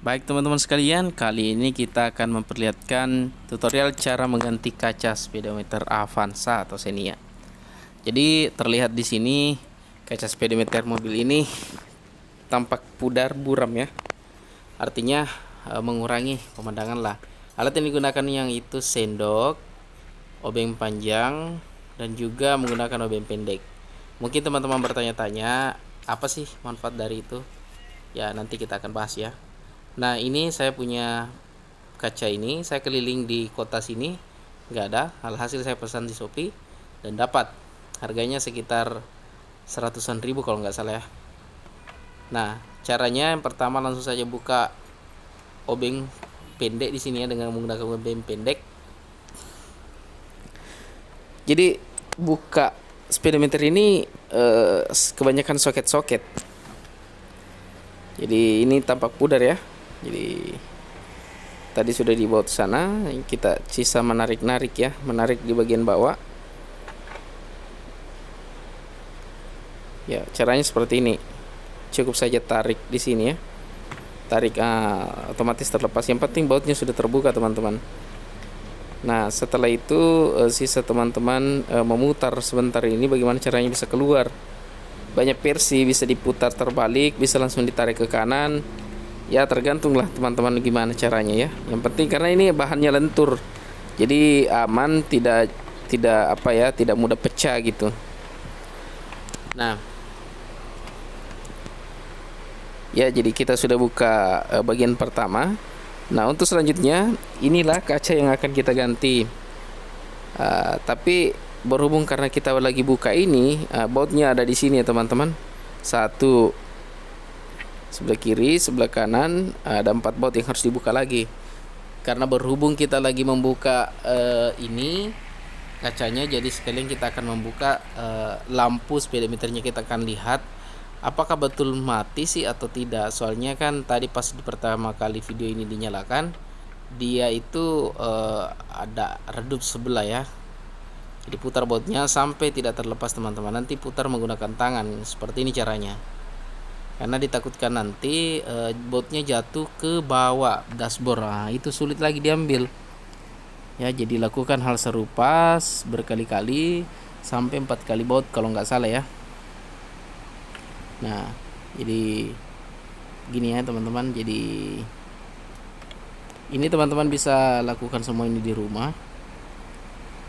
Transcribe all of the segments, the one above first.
Baik teman-teman sekalian, kali ini kita akan memperlihatkan tutorial cara mengganti kaca speedometer Avanza atau Xenia. Jadi terlihat di sini kaca speedometer mobil ini tampak pudar buram ya. Artinya mengurangi pemandangan lah. Alat yang digunakan yang itu sendok, obeng panjang, dan juga menggunakan obeng pendek. Mungkin teman-teman bertanya-tanya, apa sih manfaat dari itu? Ya, nanti kita akan bahas ya. Nah, ini saya punya kaca ini, saya keliling di kota sini, nggak ada. Alhasil saya pesan di Shopee dan dapat. Harganya sekitar 100-an ribu kalau nggak salah ya. Nah, caranya yang pertama langsung saja buka obeng pendek di sini ya, dengan menggunakan obeng pendek. Jadi buka speedometer ini kebanyakan soket-soket. Jadi ini tampak pudar ya. Jadi tadi sudah dibawa ke sana, kita sisa menarik-narik ya, menarik di bagian bawah. Ya, caranya seperti ini. Cukup saja tarik di sini ya. Tarik otomatis terlepas. Yang penting bautnya sudah terbuka, teman-teman. Nah, setelah itu sisa teman-teman memutar sebentar ini bagaimana caranya bisa keluar. Banyak versi, bisa diputar terbalik, bisa langsung ditarik ke kanan. Ya tergantunglah teman-teman gimana caranya ya. Yang penting karena ini bahannya lentur, jadi aman, tidak tidak mudah pecah gitu. Nah, ya jadi kita sudah buka bagian pertama. Nah, untuk selanjutnya inilah kaca yang akan kita ganti. Tapi berhubung karena kita lagi buka ini, bautnya ada di sini ya teman-teman. Satu sebelah kiri, sebelah kanan, ada 4 baut yang harus dibuka lagi. Karena berhubung kita lagi membuka ini kacanya, jadi sekalian kita akan membuka lampu speedometernya. Kita akan lihat apakah betul mati sih atau tidak. Soalnya kan tadi pas di pertama kali video ini dinyalakan, dia itu ada redup sebelah ya. Jadi putar bautnya sampai tidak terlepas teman-teman. Nanti putar menggunakan tangan, seperti ini caranya. Karena ditakutkan nanti bautnya jatuh ke bawah dashboard. Nah, itu sulit lagi diambil. Ya, jadi lakukan hal serupa berkali-kali sampai 4 kali baut kalau nggak salah ya. Nah, jadi gini ya teman-teman. Jadi ini teman-teman bisa lakukan semua ini di rumah.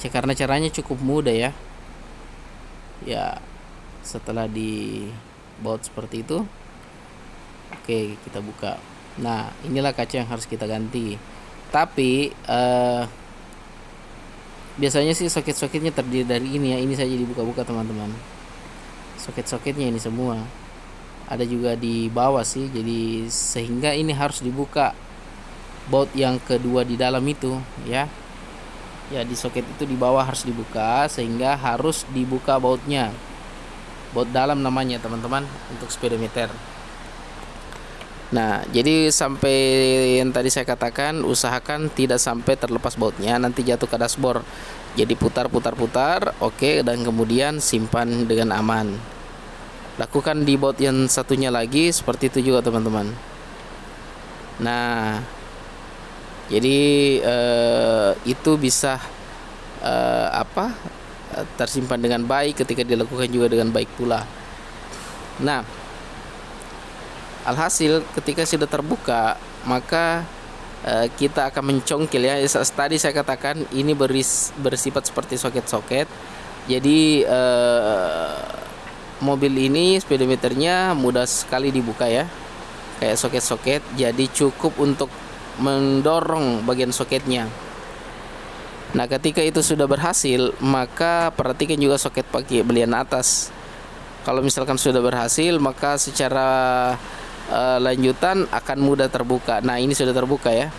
Karena caranya cukup mudah ya. Ya, setelah di baut seperti itu, oke, kita buka. Nah, inilah kaca yang harus kita ganti. Tapi biasanya sih soket-soketnya terdiri dari ini ya. Ini saja dibuka-buka teman-teman. Soket-soketnya ini semua. Ada juga di bawah sih. Jadi sehingga ini harus dibuka baut yang kedua di dalam itu ya. Ya, di soket itu di bawah harus dibuka, sehingga harus dibuka bautnya. Baut dalam namanya teman-teman untuk speedometer. Nah, jadi sampai yang tadi saya katakan, usahakan tidak sampai terlepas bautnya, nanti jatuh ke dashboard. Jadi putar, oke, dan kemudian simpan dengan aman. Lakukan di baut yang satunya lagi seperti itu juga teman-teman. Nah, jadi itu bisa tersimpan dengan baik ketika dilakukan juga dengan baik pula. Nah, alhasil ketika sudah terbuka, maka kita akan mencongkel ya. Tadi saya katakan ini bersifat seperti soket-soket. Jadi mobil ini speedometernya mudah sekali dibuka ya, kayak soket-soket. Jadi cukup untuk mendorong bagian soketnya. Nah, ketika itu sudah berhasil, maka perhatikan juga soket bagian atas. Kalau misalkan sudah berhasil, maka secara lanjutan akan mudah terbuka. Nah, ini sudah terbuka ya.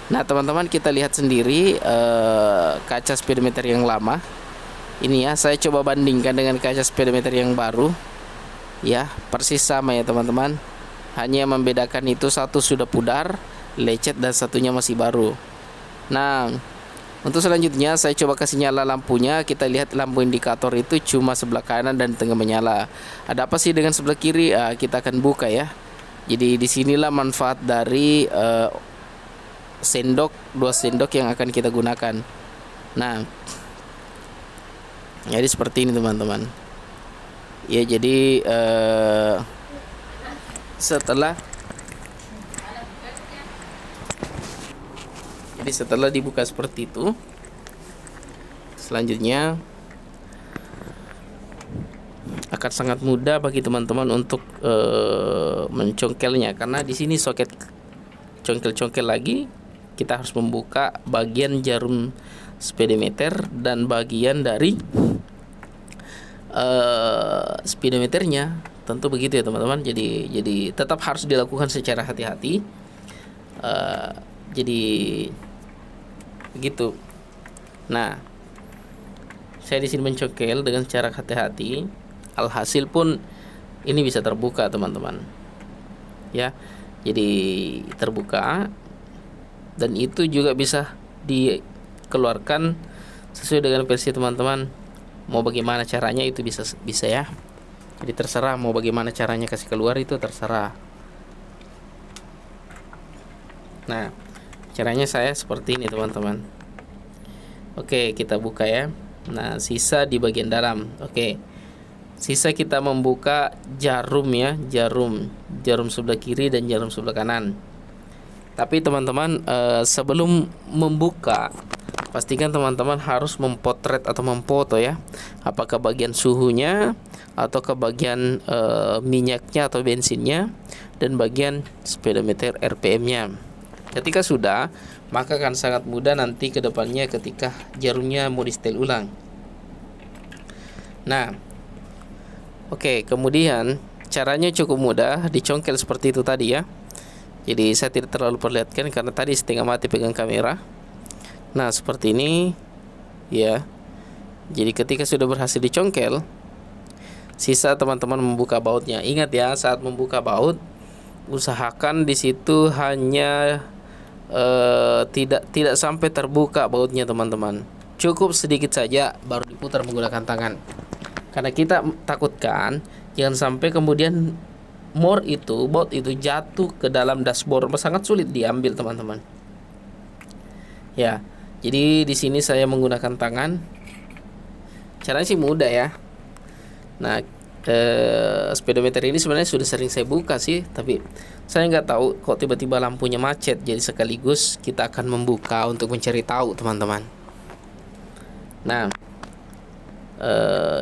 Nah, teman-teman, kita lihat sendiri kaca speedometer yang lama. Ini ya, saya coba bandingkan dengan kaca speedometer yang baru. Ya, persis sama ya teman-teman. Hanya membedakan itu satu sudah pudar, lecet, dan satunya masih baru. Nah, untuk selanjutnya saya coba kasih nyala lampunya. Kita lihat lampu indikator itu cuma sebelah kanan dan tengah menyala. Ada apa sih dengan sebelah kiri? Kita akan buka ya. Jadi disinilah manfaat dari dua sendok yang akan kita gunakan. Nah, jadi seperti ini teman-teman. Ya, jadi setelah dibuka seperti itu, selanjutnya akan sangat mudah bagi teman-teman untuk mencongkelnya, karena di sini soket congkel-congkel lagi. Kita harus membuka bagian jarum speedometer dan bagian dari speedometernya. Tentu begitu ya teman-teman. Jadi tetap harus dilakukan secara hati-hati. Jadi begitu. Nah, saya di sini mencongkel dengan cara hati-hati. Alhasil pun ini bisa terbuka teman-teman. Ya, jadi terbuka, dan itu juga bisa dikeluarkan sesuai dengan versi teman-teman. Mau bagaimana caranya itu bisa ya. Jadi terserah mau bagaimana caranya kasih keluar, itu terserah. Nah, caranya saya seperti ini teman-teman. Oke, kita buka ya. Nah, sisa di bagian dalam. Oke, sisa kita membuka jarum ya, jarum sebelah kiri dan jarum sebelah kanan. Tapi teman-teman, sebelum membuka, pastikan teman-teman harus mempotret atau memfoto ya, apakah bagian suhunya atau ke bagian minyaknya atau bensinnya, dan bagian speedometer RPM-nya. Ketika sudah, maka akan sangat mudah nanti ke depannya ketika jarumnya mau di setel ulang. Nah, oke, kemudian caranya cukup mudah, dicongkel seperti itu tadi ya. Jadi saya tidak terlalu perlihatkan karena tadi setengah mati pegang kamera. Nah, seperti ini ya. Jadi ketika sudah berhasil dicongkel, sisa teman-teman membuka bautnya. Ingat ya, saat membuka baut, usahakan di situ hanya tidak sampai terbuka bautnya teman-teman. Cukup sedikit saja baru diputar menggunakan tangan. Karena kita takutkan jangan sampai kemudian baut itu jatuh ke dalam dashboard, sangat sulit diambil teman-teman. Ya, jadi di sini saya menggunakan tangan. Caranya sih mudah ya. Nah, speedometer ini sebenarnya sudah sering saya buka sih, tapi saya nggak tahu kok tiba-tiba lampunya macet. Jadi sekaligus kita akan membuka untuk mencari tahu teman-teman. Nah,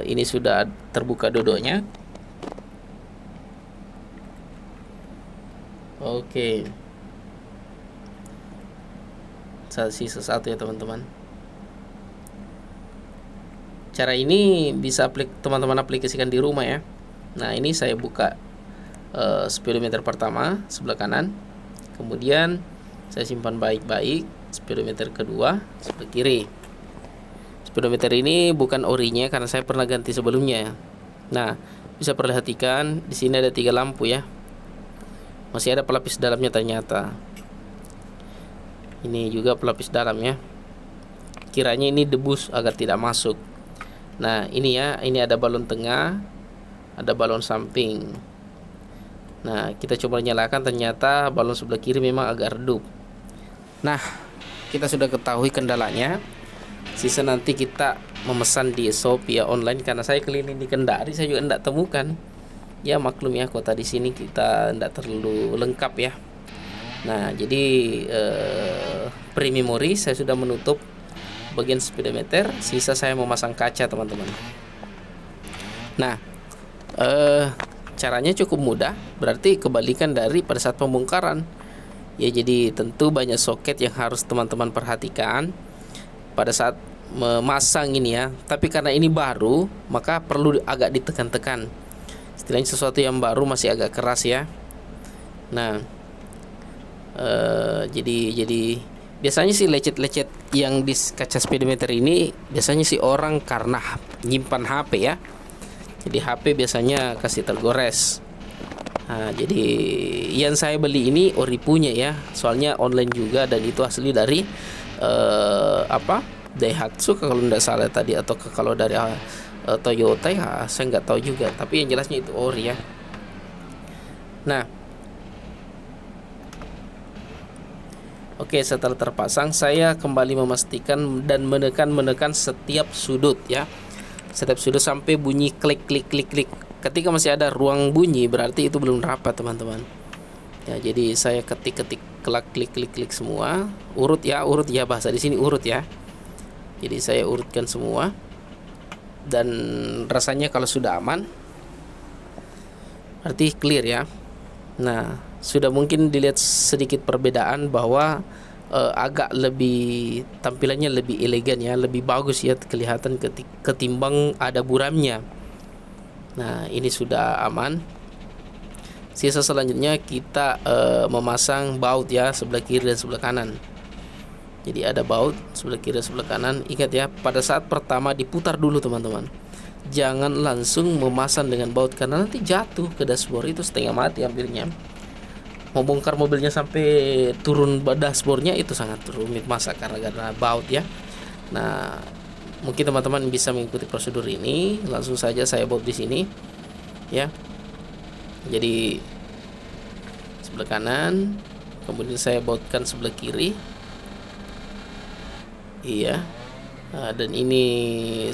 ini sudah terbuka dodonya. Oke, sisa satu ya teman-teman. Cara ini bisa teman-teman aplikasikan di rumah ya. Nah, ini saya buka speedometer pertama sebelah kanan, kemudian saya simpan baik-baik speedometer kedua sebelah kiri. Speedometer ini bukan orinya karena saya pernah ganti sebelumnya. Nah, bisa perhatikan di sini ada 3 lampu ya. Masih ada pelapis dalamnya ternyata. Ini juga pelapis dalam ya. Kiranya ini debus agar tidak masuk. Nah, ini ya, ini ada balon tengah, ada balon samping. Nah, kita coba nyalakan, ternyata balon sebelah kiri memang agak redup. Nah, kita sudah ketahui kendalanya. Sisa nanti kita memesan di Shopee ya, online, karena saya keliling di Kendari saya juga tidak temukan. Ya maklum ya, kota di sini kita tidak terlalu lengkap ya. Nah, jadi pre-memory saya sudah menutup bagian speedometer, sisa saya memasang kaca teman-teman. Nah, caranya cukup mudah, berarti kebalikan dari pada saat pembongkaran ya. Jadi tentu banyak soket yang harus teman-teman perhatikan pada saat memasang ini ya. Tapi karena ini baru, maka perlu agak ditekan-tekan. Istilahnya sesuatu yang baru masih agak keras ya. Nah, jadi biasanya sih lecet-lecet yang di kaca speedometer ini biasanya sih orang karena nyimpan HP ya. Jadi HP biasanya kasih tergores. Nah, jadi yang saya beli ini ori punya ya, soalnya online juga dan itu asli dari Daihatsu kalau tidak salah tadi, atau kalau dari Toyota ya saya nggak tahu juga, tapi yang jelasnya itu ori ya. Nah, Oke, setelah terpasang saya kembali memastikan dan menekan setiap sudut ya. Setiap sudut sampai bunyi klik klik klik klik. Ketika masih ada ruang bunyi berarti itu belum rapat, teman-teman. Ya, jadi saya ketik klik klik klik semua, urut ya bahasa di sini urut ya. Jadi saya urutkan semua. Dan rasanya kalau sudah aman berarti clear ya. Nah, sudah mungkin dilihat sedikit perbedaan bahwa agak lebih tampilannya lebih elegan ya, lebih bagus ya kelihatan ketimbang ada buramnya. Nah, ini sudah aman. Sisa selanjutnya kita memasang baut ya, sebelah kiri dan sebelah kanan. Jadi ada baut sebelah kiri dan sebelah kanan. Ingat ya, pada saat pertama diputar dulu teman-teman. Jangan langsung memasang dengan baut karena nanti jatuh ke dashboard, itu setengah mati hampirnya. Mau bongkar mobilnya sampai turun dashboardnya itu sangat rumit masa karena baut ya. Nah, mungkin teman-teman bisa mengikuti prosedur ini. Langsung saja saya baut di sini ya. Jadi sebelah kanan, kemudian saya bautkan sebelah kiri. Iya. Nah, dan ini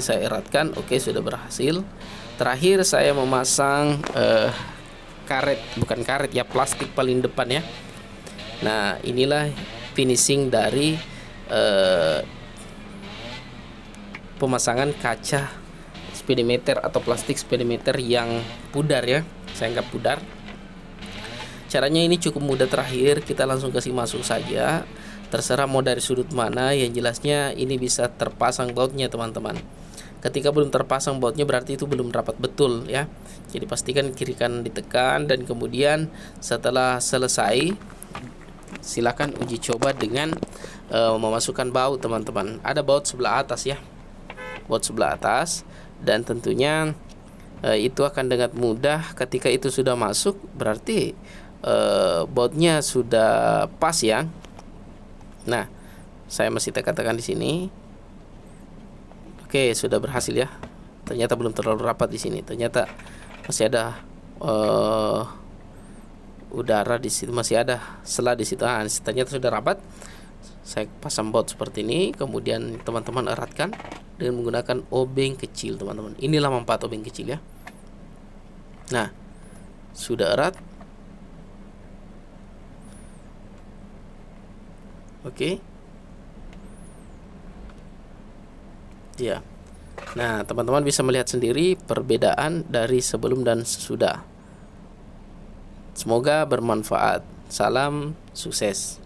saya eratkan. Oke, sudah berhasil. Terakhir saya memasang karet, bukan karet ya, plastik paling depan ya. Nah, inilah finishing dari pemasangan kaca speedometer atau plastik speedometer yang pudar ya. Saya anggap pudar. Caranya ini cukup mudah. Terakhir kita langsung kasih masuk saja. Terserah mau dari sudut mana, yang jelasnya ini bisa terpasang bautnya teman-teman. Ketika belum terpasang bautnya berarti itu belum rapat betul ya. Jadi pastikan kiri kanan ditekan, dan kemudian setelah selesai silakan uji coba dengan memasukkan baut teman-teman. Ada baut sebelah atas ya, baut sebelah atas, dan tentunya itu akan dengan mudah. Ketika itu sudah masuk berarti bautnya sudah pas ya. Nah, saya masih tekan-tekan di sini. Oke, sudah berhasil ya. Ternyata belum terlalu rapat di sini. Ternyata masih ada udara di situ, masih ada sela di situ. Ternyata sudah rapat. Saya pasang baut seperti ini, kemudian teman-teman eratkan dengan menggunakan obeng kecil, teman-teman. Inilah manfaat obeng kecil ya. Nah, sudah erat. Oke. Ya. Nah, teman-teman bisa melihat sendiri perbedaan dari sebelum dan sesudah. Semoga bermanfaat. Salam sukses.